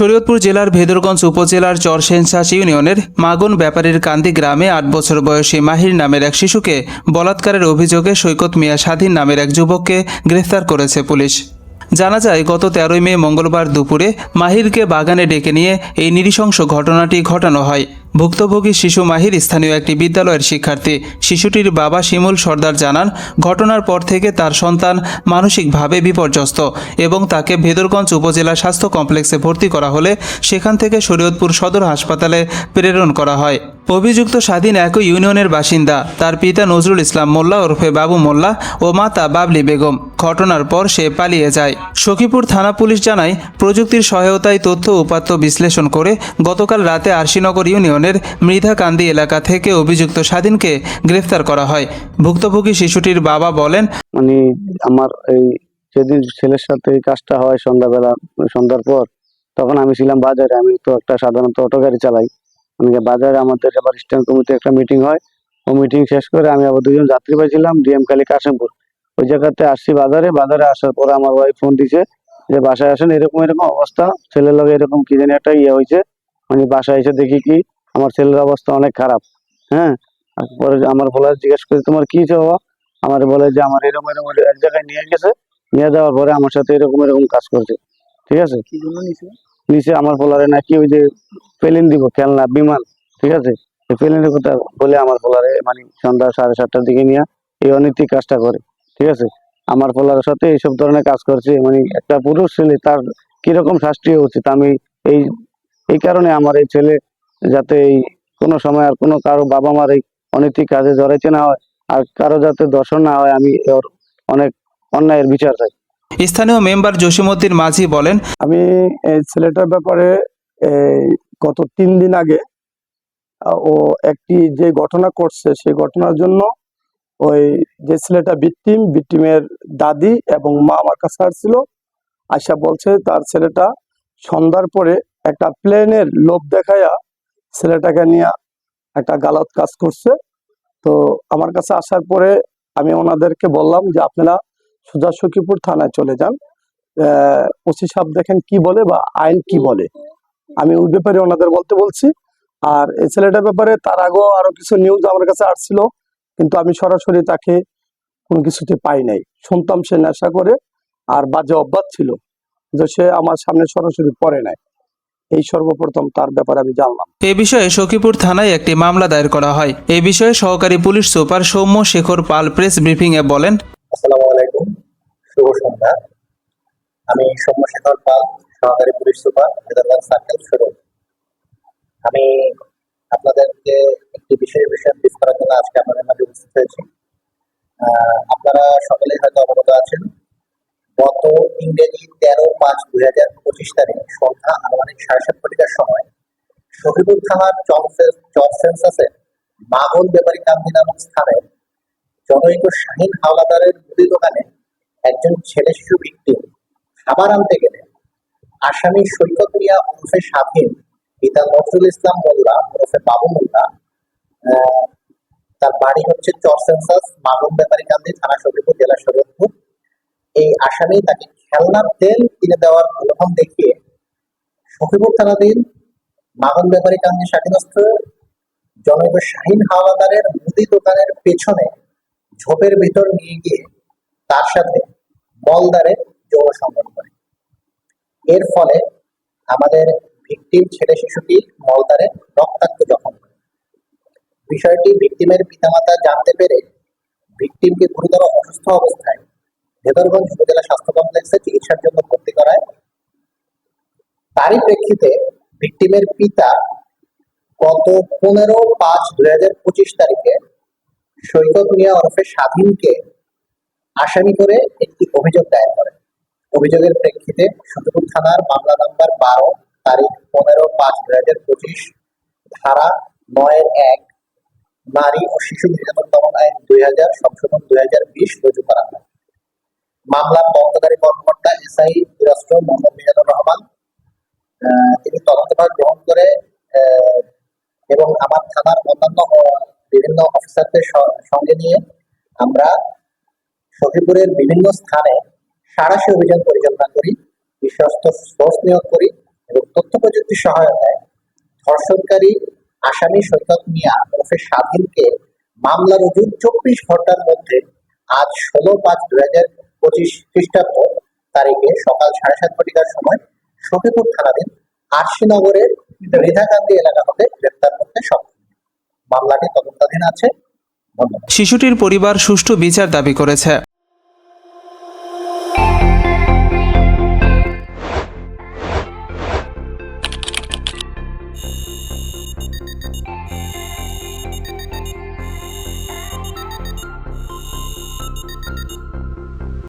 শরীয়তপুর জেলার ভেদরগঞ্জ উপজেলার চরশেনশাস ইউনিয়নের মাগুন ব্যাপারীর কান্দি গ্রামে ৮ বছর বয়সী মাহির নামের এক শিশুকে বলাৎকারের অভিযোগে সৈকত মিয়া স্বাধীন নামের এক যুবককে গ্রেফতার করেছে পুলিশ। জানা যায়, গত ১৩ মে মঙ্গলবার দুপুরে মাহিরকে বাগানে ডেকে নিয়ে এই নৃশংস ঘটনাটি ঘটানো হয়। ভুক্তভোগী শিশু মাহির স্থানীয় একটি বিদ্যালয়ের শিক্ষার্থী। শিশুটির বাবা শিমুল সর্দার জানান, ঘটনার পর থেকে তার সন্তান মানসিকভাবে বিপর্যস্ত এবং তাকে ভেদরগঞ্জ উপজেলা স্বাস্থ্য কমপ্লেক্সে ভর্তি করা হলে সেখান থেকে শরীয়তপুর সদর হাসপাতালে প্রেরণ করা হয়। অভিযুক্ত স্বাধীন একই ইউনিয়নের বাসিন্দা। তার পিতা নজরুল ইসলাম মোল্লা ওরফে বাবু মোল্লা ও মাতা বাবলি বেগম। ঘটনার পর সে পালিয়ে যায়। সখীপুর থানা পুলিশ জানায়, প্রযুক্তির সহায়তায় তথ্য উপাত্ত বিশ্লেষণ করে গতকাল রাতে আরশিনগর ইউনিয়নের মৃধাকান্দি এলাকা থেকে অভিযুক্ত স্বাধীনকে গ্রেফতার করা হয়। ভুক্তভোগী শিশুটির বাবা বলেন, আমার এই যেদিন ছেলের সাথে এই কাজটা হয় সন্ধ্যার পর, তখন আমি ছিলাম বাজারে। আমি তো একটা সাধারণত অটো গাড়ি চালাই। আমি বাজারে আমাদের এবার স্ট্যান্ড কমিটিতে একটা মিটিং হয়। ও মিটিং শেষ করে আমি আবার দুজন যাত্রী পাইছিলাম ডিএম কালী কাশিমপুর। ওই জায়গাতে আসছি বাজারে আসার পরে আমার ওয়াইফ ফোন দিছে যে বাসায় আসেন, এরকম অবস্থা, ছেলের লগে এরকম কি জানি একটা হয়েছে। বাসায় এসে দেখি কি আমার ছেলের অবস্থা অনেক খারাপ। হ্যাঁ, পরে আমার বলে জিজ্ঞেস করি তোমার কি হয়েছে বাবা? আমার বলে যে আমার এরকম এক জায়গায় নিয়ে গেছে, নিয়ে যাওয়ার পরে আমার সাথে এরকম কাজ করছে। ঠিক আছে, কি জন্য নিচে আমার বলারে নাকি ওই যে প্লেন দিব খেলনা বিমান, ঠিক আছে, প্লেনের কথা বলে আমার বলারে সন্ধ্যা 7:30টার দিকে নিয়ে এই অনৈতিক কাজটা করে। ঠিক আছে, আমার ফলারের সাথে এইসব ধরনের কাজ করছে। একটা পুরুষ ছেলে, তার কিরকম শাস্তি হওয়া উচিত। আমি এই কারণে আমার এই ছেলে যাতে এই কোনো সময় আর কোনো কারো বাবা মার এই অনৈতিক কাজে জড়াইতে না হয়, আর কারো যাতে দর্শন না হয়, আমি ওর অনেক অন্যায়ের বিচার চাই। স্থানীয় মেম্বার জসিমউদ্দিন মাঝি বলেন, আমি এই ছেলেটার ব্যাপারে গত 3 দিন আগে ও একটি যে ঘটনা করছে সেই ঘটনার জন্য ওই যে ছেলেটা ভিকটিমের দাদি এবং মা আমার কাছে আসছিল। আয়সা বলছে তার ছেলেটা সন্ধ্যার পরে একটা প্লেনের লোভ দেখাইয়া ছেলেটাকে নিয়ে একটা গালাত কাজ করছে। তো আমার কাছে আসার পরে আমি ওনাদেরকে বললাম যে আপনারা সোজা সখীপুর থানায় চলে যান, ওসি সাহেব দেখেন কি বলে বা আইন কি বলে। আমি ওই ব্যাপারে ওনাদের বলছি। আর এই ছেলেটার ব্যাপারে তার আগেও আরো কিছু নিউজ আমার কাছে আসছিল, কিন্তু আমি সরাসরি তাকে কোনো কিছুতে পাই নাই। শুনতাম সে নেশা করে আর বাজে অভ্যাস ছিল, যে সে আমার সামনে সরাসরি পড়ে নাই। এই সর্বপ্রথম তার ব্যাপারে আমি জানলাম। এ বিষয়ে সখীপুর থানায় একটি মামলা দায়ের করা হয়। এ বিষয়ে সহকারী পুলিশ সুপার সৌম্য শেখর পাল প্রেস ব্রিফিং এ বলেন, আসসালামু আলাইকুম, শুভ সন্ধ্যা। আমি সৌম্য শেখর পাল, সহকারী police super, Bhedarganj circle, Shariatpur. আমি আপনাদেরকে একটি বিষয়ে ব্রিফ করার জন্য আজকে আপনাদের মাঝে উপস্থিত হয়েছি। আপনারা সকলেই হয়তো অবগত আছেন, গত ইংরেজি 13/5/2025 তারিখ সন্ধ্যা আনুমানিক 7:30টার সময় সখীপুর থানার চরশেনশাসের মাগুন ব্যাপারী কান্দি নামক স্থানে জনৈক শাহীন হাওলাদারের মুদি দোকানে একজন ছেলে শিশু ভিকটিম খাবার আনতে গেলে আসামি সৈকত মিয়া ওরফে স্বাধীন, পিতা নজরুল ইসলাম মোল্লা ওরফে বাবু মোল্লা, তার বাড়ি হচ্ছে চরশেনশাস মাগুন ব্যাপারী কান্দি, থানা সখীপুর, জেলা শরীয়তপুর। এই আসামি তাকে খেলনার তেল কিনে দেওয়ার প্রলোভন দেখিয়ে সখীপুর থানাধীন মাগুন ব্যাপারী কান্দি শাখাস্থ জনৈক শাহীন হাওলাদারের মুদি দোকানের পেছনে ঝোপের ভিতর নিয়ে গিয়ে তার সাথে মলদারে যৌন সংগ্রহ করে। এর ফলে আমাদের ভিকটিম ছেলে শিশুটি মলদারে রক্তাক্ত জখম করে। বিষয়টি ভিকটিমের পিতামাতা জানতে পেরে ভিকটিমকে গুরুতর অসুস্থ অবস্থায় ভেদরগঞ্জ উপজেলা স্বাস্থ্য কমপ্লেক্সে চিকিৎসার জন্য ভর্তি করায়। তারই প্রেক্ষিতে ভিকটিমের পিতা গত 15/5/2025 তারিখে সৈকত মিয়া ওরফে স্বাধীনকে আসামি করে একটি অভিযোগ দায়ের করেন। অভিযোগের প্রেক্ষিতে সখীপুর থানার মামলা নাম্বার 12 তারিখ 15/5/2025 ধারা 9-1 নারী ও শিশু নির্যাতন দমন আইন 2000 সংশোধন 2020 রুজু করা হয়। মামলার তদন্তকারী কর্মকর্তা এসআই রাষ্ট্র মোহাম্মদ মিজানুর রহমান তিনি তদন্তভার গ্রহণ করে এবং আমার থানার অন্যান্য বিভিন্ন অফিসারদের সঙ্গে নিয়ে আমরা সখীপুরের বিভিন্ন স্থানে সাঁড়াশি অভিযান পরিচালনা করি, বিশ্বস্ত সোর্স নিয়োগ করি এবং তথ্য প্রযুক্তির সহায়তায় ধর্ষণকারী আসামি সৈকত মিয়া ওরফে স্বাধীনকে মামলা রুজুর 24 ঘন্টার মধ্যে আজ 16/5/2025 খ্রিস্টাব্দ তারিখে সকাল 7:30 ঘটিকার সময় সখীপুর থানাধীন আরশিনগরের রেধাকান্দি এলাকা হতে গ্রেপ্তার করতে সক্ষম। মামলাটি তদন্তাধীন আছে। ধন্যবাদ। শিশুটির পরিবার সুষ্ঠু বিচার দাবি করেছে।